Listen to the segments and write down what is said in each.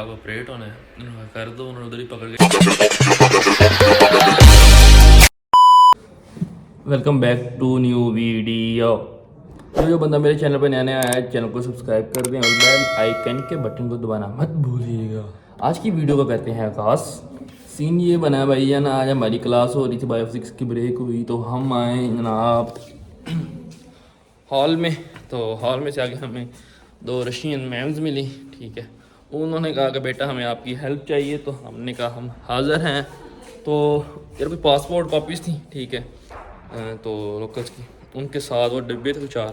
अब ऑपरेट होना है, कर दो उन्होंने उधर ही पकड़ के। Welcome back to new video. जो बंदा मेरे चैनल पर नया नया आया है, चैनल को सब्सक्राइब कर दें और बेल आइकन के बटन को दबाना मत भूलिएगा। आज की वीडियो को करते हैं आगाज़। सीन ये बना भाई है ना, आज हमारी क्लास हो रही थी, बायो फिजिक्स की ब्रेक हुई तो हम आए जनाब हॉल में। तो हॉल में से आगे हमें दो रशियन मैम्स मिली, ठीक है। उन्होंने कहा कि बेटा हमें आपकी हेल्प चाहिए, तो हमने कहा हम हाज़िर हैं। तो यार कोई पासपोर्ट कॉपीज़ थी, ठीक है, तो लोकल्स की, उनके साथ वो डिब्बे थे 4।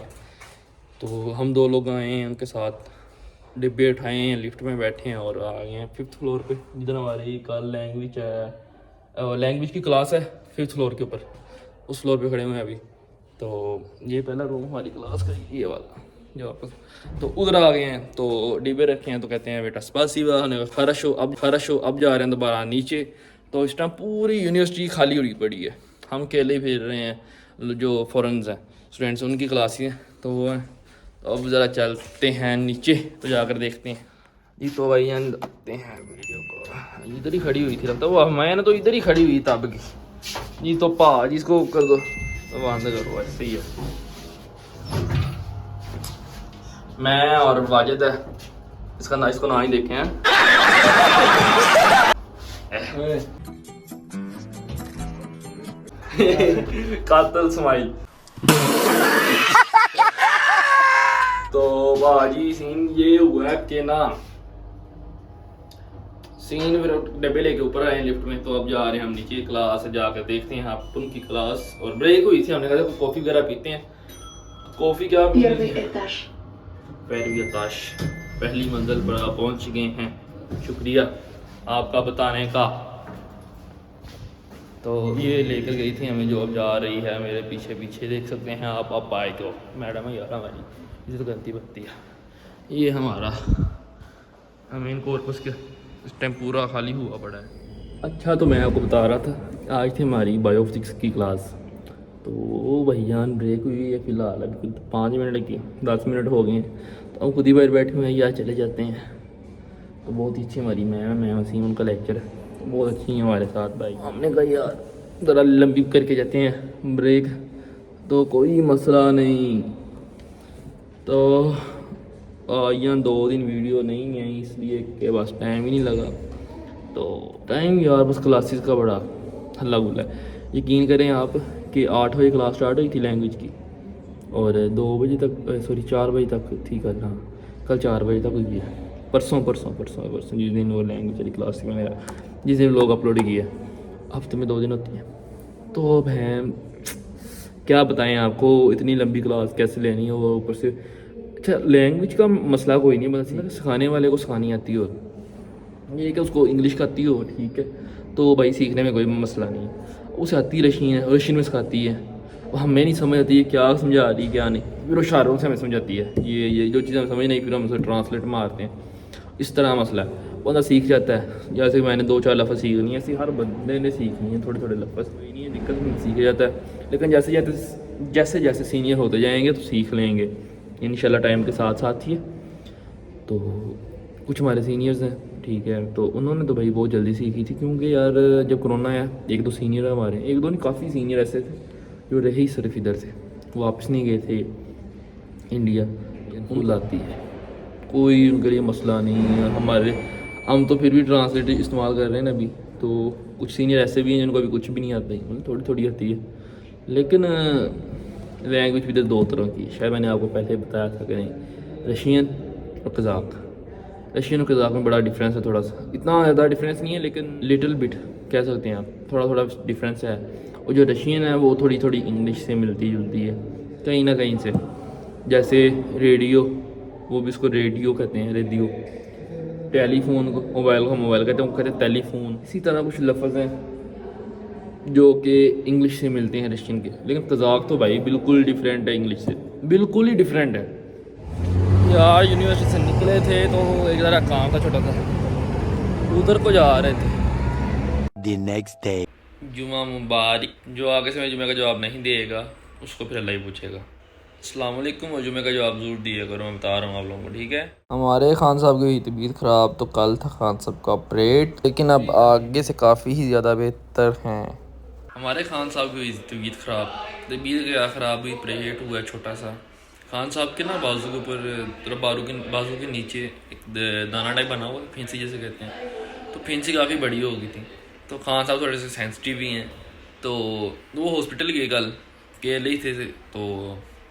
तो हम 2 लोग आए हैं, उनके साथ डिब्बे उठाए हैं, लिफ्ट में बैठे हैं और आ गए हैं 5th फ्लोर पे, जिधर हमारी कल लैंग्वेज है, लैंग्वेज की क्लास है 5th फ्लोर के ऊपर। उस फ्लोर पे खड़े हुए हैं अभी। तो ये पहला रूम हमारी क्लास का, ये वाला जो वापस। तो उधर आ गए हैं, तो डिब्बे रखे हैं, तो कहते हैं बेटा स्पासिबा, हमने कहा खरश हो। अब जा रहे हैं दोबारा नीचे। तो इस टाइम पूरी यूनिवर्सिटी खाली हुई पड़ी है, हम अकेले फिर रहे हैं। जो फॉरेन्स हैं स्टूडेंट्स, उनकी क्लास हैं, तो वो हैं। तो अब ज़रा चलते हैं नीचे, तो जाकर देखते हैं जी। तो भाई देखते हैं वीडियो को। इधर ही खड़ी हुई थी लगता है वो, मैं तो इधर ही खड़ी हुई तब की जी। तो पा जी इसको कर दो, तो बंद करो, ऐसे ही है। मैं और वाजिद है, इसको ना ही देखे हैं। कातल स्माइल। तो बाजी सीन ये हुआ कि ना, सीन फिर डब्बे लेके ऊपर आए लिफ्ट में। तो अब जा रहे हैं हम नीचे, क्लास जाकर देखते हैं आप उनकी क्लास। और ब्रेक हुई थी, हमने कहा कॉफ़ी वगैरह पीते हैं। कॉफ़ी क्या पहली मंजिल पर आप पहुंच गए हैं, शुक्रिया आपका बताने का। तो ये लेकर गई थी हमें, जो अब जा रही है मेरे पीछे पीछे, देख सकते हैं आप आए तो मैडम है यार हमारी, इसे तो गलती बनती है। ये हमारा मेन कोर्पस के इस टाइम पूरा खाली हुआ पड़ा है। अच्छा, तो मैं आपको बता रहा था, आज थी हमारी बायो फिजिक्स की क्लास। तो भैयान ब्रेक हुई है फ़िलहाल, अभी 5 मिनट की 10 मिनट हो गए हैं। तो हम खुद ही बाहर बैठे हुए हैं, यार चले जाते हैं। तो बहुत ही अच्छी हमारी मैम वसीम, उनका लेक्चर बहुत अच्छी है हमारे साथ भाई। हमने कहा यार ज़रा लंबी करके जाते हैं ब्रेक, तो कोई मसला नहीं। तो यहाँ 2 दिन वीडियो नहीं है, इसलिए कि बस टाइम ही नहीं लगा। तो टाइम यार बस क्लासेस का बड़ा हल्ला गुल्ला है। यकीन करें आप कि 8 बजे क्लास स्टार्ट हुई थी लैंग्वेज की, और 2 बजे तक, सॉरी 4 बजे तक थी कल। हाँ, कल 4 बजे तक हुई है। परसों जिस दिन वो लैंग्वेज वाली क्लास थी, मैंने जिस दिन लोग अपलोड किया, हफ्ते में 2 दिन होती है। तो भैन क्या बताएं आपको, इतनी लंबी क्लास कैसे लेनी है वो ऊपर से। अच्छा, लैंग्वेज का मसला कोई नहीं, मतलब सिखाने वाले को सिखानी आती हो, ये कि उसको इंग्लिश आती हो, ठीक है, तो भाई सीखने में कोई मसला नहीं है। उसे आती रशियन में सिखाती है, वो हमें नहीं समझ आती है क्या समझा रही क्या नहीं, फिर वो इशारों से हमें समझ आती है। ये जो चीज़ें हमें समझ नहीं, फिर हम उसे ट्रांसलेट मारते हैं। इस तरह मसला है, बंदा सीख जाता है। जैसे मैंने 2-4 लफ्ज़ सीखनी है, ऐसी हर बंदे ने सीखनी है, थोड़े थोड़े लफ्ज़, कोई नहीं है दिक्कत, नहीं सीख जाता है। लेकिन जैसे जैसे सीनियर होते जाएंगे तो सीख लेंगे इंशाल्लाह, टाइम के साथ साथ ही। तो कुछ हमारे सीनियर्स हैं, ठीक है, तो उन्होंने तो भाई बहुत जल्दी सीखी थी, क्योंकि यार जब कोरोना आया, 1-2 सीनियर हमारे, 1-2 नहीं काफ़ी सीनियर ऐसे थे जो रहे ही सिर्फ इधर से, वापस नहीं गए थे इंडिया। उनको लाती है, कोई उनके लिए मसला नहीं है। हम तो फिर भी ट्रांसलेटर इस्तेमाल कर रहे हैं ना अभी। तो कुछ सीनियर ऐसे भी हैं जिनको अभी कुछ भी नहीं आता ही, मतलब थोड़ी थोड़ी आती है। लेकिन लैंग्वेज भी तो 2 तरह की, शायद मैंने आपको पहले बताया था कि नहीं, रशियन और कज़ाक। रशियन और कज़ाक में बड़ा डिफरेंस है, थोड़ा सा, इतना ज़्यादा डिफरेंस नहीं है, लेकिन लिटिल बिट कह सकते हैं आप, थोड़ा थोड़ा डिफरेंस है। और जो रशियन है वो थोड़ी थोड़ी इंग्लिश से मिलती जुलती है कहीं ना कहीं से। जैसे रेडियो, वो भी इसको रेडियो कहते हैं, रेडियो। टेलीफोन को, मोबाइल को मोबाइल कहते हैं, वो कहते हैं टेलीफोन। इसी तरह कुछ लफ्ज़ हैं जो कि इंग्लिश से मिलते हैं रशियन के। लेकिन कज़ाक तो भाई बिल्कुल डिफरेंट है इंग्लिश से, बिल्कुल ही डिफरेंट है यार। यूनिवर्सिटी से निकले थे तो एक ज़रा काम था छोटा सा, उधर को जा रहे थे। The next day. जुमा मुबारक। जो आगे से मैं जुमे का जवाब नहीं देगा उसको फिर अल्लाह ही पूछेगा। अस्सलाम वालेकुम। और जुमे का जवाब ज़रूर दिया करो, मैं बता रहा हूँ आप लोगों को, ठीक है। हमारे खान साहब की हुई तबीयत ख़राब तो कल था खान साहब का ऑपरेट, लेकिन अब आगे से काफ़ी ही ज़्यादा बेहतर हैं। हमारे खान साहब की हुई तबीयत ख़राब, तबीयत क्या ख़राब हुई, ऑपरेट हुआ छोटा सा। खान साहब के ना बाजू के ऊपर बाजू के नीचे एक दाना टाइप बना हुआ, फिंसी जैसे कहते हैं, तो फिंसी काफ़ी बड़ी हो गई थी। तो खान साहब थोड़े से सेंसिटिव भी हैं, तो वो हॉस्पिटल गए कल, केले ही थे। तो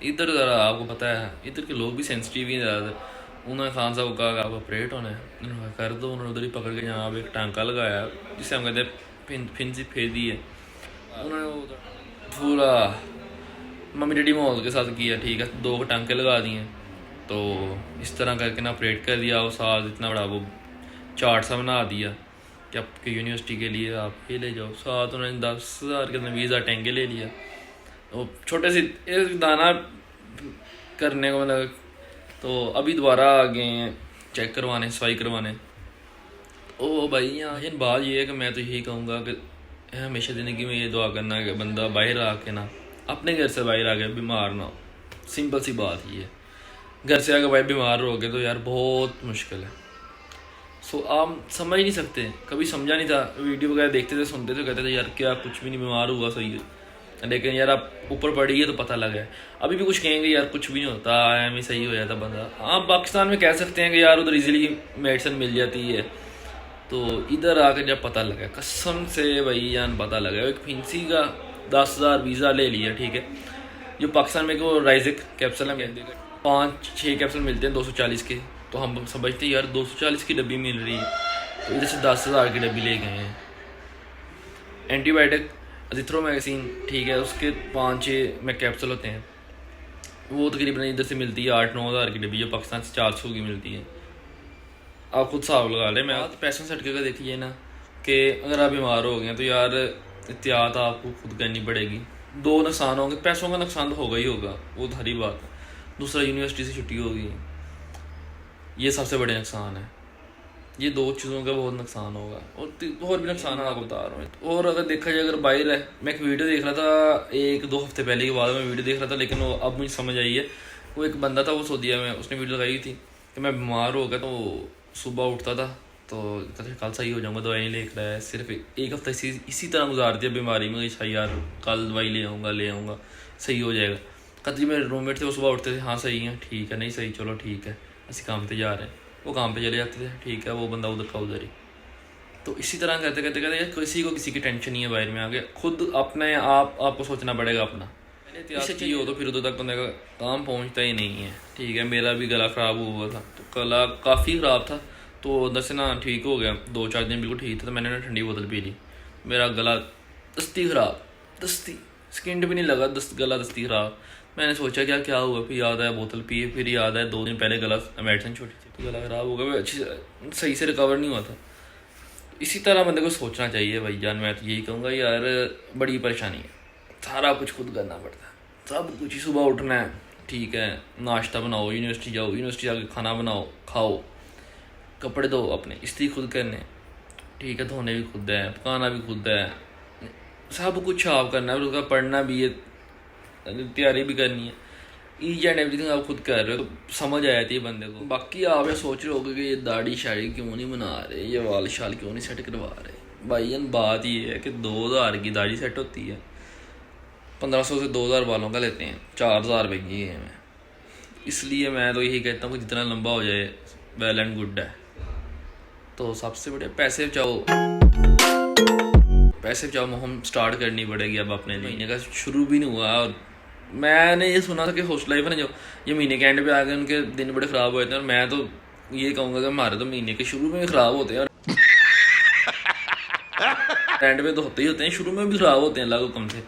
इधर ज़रा आपको पता है इधर के लोग भी सेंसिटिव ही हैं ज़्यादातर। उन्होंने खान साहब को कहा कि आपको ऑपरेट होना है, उन्होंने कर दो। उन्होंने उधर ही पकड़ के यहाँ पे एक टांका लगाया, जिसे हम कहते हैं फिंसी फेदी है। उन्होंने वो पूरा मम्मी डैडी माहौल के साथ किया, ठीक है, 2 टांके लगा दिए। तो इस तरह करके ना ऑपरेट कर दिया। वो साथ इतना बड़ा वो चार्ट सा बना दिया कि आपकी यूनिवर्सिटी के लिए आप ये ले जाओ। साथ उन्होंने 10,000 के अंदर 20,000 टैंके ले लिया। वो छोटे से एक दाना करने को मतलब। तो अभी दोबारा आ गए हैं चेक करवाने, सफाई करवाने। ओ भाई यहाँ बात ये है कि मैं तो यही कहूँगा कि हमेशा ज़िंदगी में ये दुआ करना कि बंदा बाहर आके ना अपने घर से बाहर आके बीमार ना हो। सिंपल सी बात ही है। घर से आके भाई बीमार हो गए तो यार बहुत मुश्किल है। सो आप समझ नहीं सकते, कभी समझा नहीं था। वीडियो वगैरह देखते थे, सुनते थे, कहते थे यार क्या कुछ भी नहीं, बीमार हुआ सही है। लेकिन यार आप ऊपर पड़ी है तो पता लगा है। अभी भी कुछ कहेंगे यार कुछ भी नहीं होता, एम ही सही हो जाता बंदा। हाँ पाकिस्तान में कह सकते हैं कि यार उधर इजीली मेडिसिन मिल जाती है। तो इधर आकर जब पता लगा, कसम से भाई जान पता लगा, एक फिंसी का 10,000 वीज़ा ले लिया, ठीक है। जो पाकिस्तान में वो राइजिक कैप्सूल है, 5-6 कैप्सूल मिलते हैं 240 के। तो हम समझते हैं यार 240 की डब्बी मिल रही है, तो इधर से 10,000 की डब्बी ले गए हैं। एंटीबायोटिक अजिथ्रोमाइसिन, ठीक है, उसके 5-6 में कैप्सूल होते हैं। वो तकरीबन इधर से मिलती है 8-9 हज़ार की डब्बी, जो पाकिस्तान से 400 की मिलती है। आप खुद हिसाब लगा लें। मैं पैसों से हटके का देखिए ना कि अगर आप बीमार हो गए तो यार एहतियात आपको खुद करनी पड़ेगी। 2 नुकसान होंगे, पैसों का नुकसान तो होगा ही होगा, वो हरी बात है। दूसरा, यूनिवर्सिटी से छुट्टी होगी, ये सबसे बड़े नुकसान है। ये 2 चीज़ों का बहुत नुकसान होगा, और भी नुकसान आपको बता रहा हूँ। और अगर देखा जाए, अगर बाहर है, मैं एक वीडियो देख रहा था 1-2 हफ्ते पहले की बात, मैं वीडियो देख रहा था, लेकिन वो अब मुझे समझ आई है। वो एक बंदा था, वो सऊदीया में, उसने वीडियो लगाई थी कि मैं बीमार हो गया तो सुबह उठता था तो कहते कल सही हो जाऊँगा, दवाई नहीं लेकर आया। सिर्फ 1 हफ्ता इसी तरह गुजार दिया बीमारी में, अच्छा यार कल दवाई ले आऊँगा सही हो जाएगा। कहते मेरे रूममेट थे, वो सुबह उठते थे, हाँ सही है, ठीक है, नहीं सही, चलो ठीक है, असं काम पे जा रहे हैं। वो काम पे चले जाते थे, ठीक है, वो बंदा उधर का उधर ही। तो इसी तरह कहते कहते कहते यार किसी को किसी की टेंशन नहीं है बाहर में आगे, खुद अपने आपको सोचना पड़ेगा अपना। इससे चाहिए हो तो फिर उधर तक बंदे का काम पहुंचता ही नहीं है, ठीक है। मेरा भी गला ख़राब हुआ था, तो गला काफ़ी ख़राब था, तो अंदर से ना ठीक हो गया, 2-4 दिन बिल्कुल ठीक था। तो मैंने ना ठंडी बोतल पी ली, मेरा गला दस्ती ख़राब, दस्ती स्किन भी नहीं लगा, गला दस्ती ख़राब। मैंने सोचा क्या हुआ, फिर याद आया बोतल पिए, फिर याद आया 2 दिन पहले गला मेडिसिन छोड़ी थी, तो गला ख़राब हो गया, अच्छी सही से रिकवर नहीं हुआ था। इसी तरह बंदे को सोचना चाहिए भाई जान। मैं तो यही कहूँगा यार, बड़ी परेशानी है, सारा कुछ खुद करना पड़ता है, सब कुछ ही। सुबह उठना है, ठीक है, नाश्ता बनाओ, यूनिवर्सिटी जाओ, यूनिवर्सिटी जाके खाना बनाओ खाओ, कपड़े धो अपने, इस्त्री खुद करने, ठीक है, धोने भी खुद है, पकाना भी खुद है, सब कुछ आप करना है। उसका पढ़ना भी है, तैयारी भी करनी है, ईच एंड एवरीथिंग आप खुद कर रहे हो, तो समझ आ जाती है बंदे को। बाकी आप ये सोच रहे होगे कि ये दाढ़ी शाड़ी क्यों नहीं बना रहे, ये वाल शाल क्यों नहीं सेट करवा रहे। भाई बात ये है कि 2,000 की दाढ़ी सेट होती है, 1500 से 2,000 वालों का लेते हैं, 4,000 रुपये की है। मैं इसलिए मैं तो यही कहता हूँ कि जितना लंबा हो जाए वेल एंड गुड है। तो सबसे बड़े पैसे बचाओ मुहिम स्टार्ट करनी पड़ेगी अब अपने लिए। महीने का शुरू भी नहीं हुआ, और मैंने ये सुना था कि हॉस्टल लाइफ है ना, जो ये महीने के एंड पे आ गए उनके दिन बड़े ख़राब हो जाते हैं। और मैं तो ये कहूँगा कि हमारे तो महीने के शुरू में भी ख़राब होते हैं, और एंड पे तो होते ही होते हैं, शुरू में भी ख़राब होते हैं। अल्लाह को कम से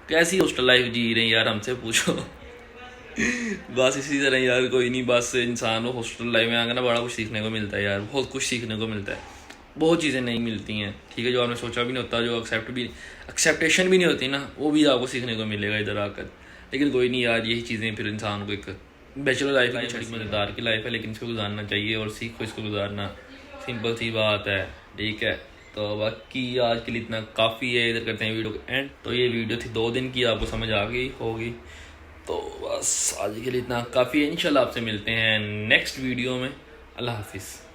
कैसी हॉस्टल लाइफ जी रहे हैं यार, हमसे पूछो। बस इसी तरह यार, कोई नहीं, बस इंसान वो हॉस्टल लाइफ में आकर ना बड़ा कुछ सीखने को मिलता है यार, बहुत कुछ सीखने को मिलता है। बहुत चीज़ें नहीं मिलती हैं, ठीक है, जो आपने सोचा भी नहीं होता, जो एक्सेप्टेशन भी नहीं होती ना, वो भी आपको सीखने को मिलेगा इधर आकर। लेकिन कोई नहीं यार, यही चीज़ें फिर इंसान को, एक बैचलर लाइफ है, बड़ी मज़ेदार की लाइफ है, लेकिन इसको गुजारना चाहिए और सीखो इसको गुजारना, सिंपल सी बात है, ठीक है। तो बाकी आज के लिए इतना काफ़ी है, इधर करते हैं वीडियो को एंड। तो ये वीडियो थी 2 दिन की, आपको समझ आ गई होगी। तो बस आज के लिए इतना काफ़ी है। इंशाल्लाह आपसे मिलते हैं नेक्स्ट वीडियो में। अल्लाह हाफिज़।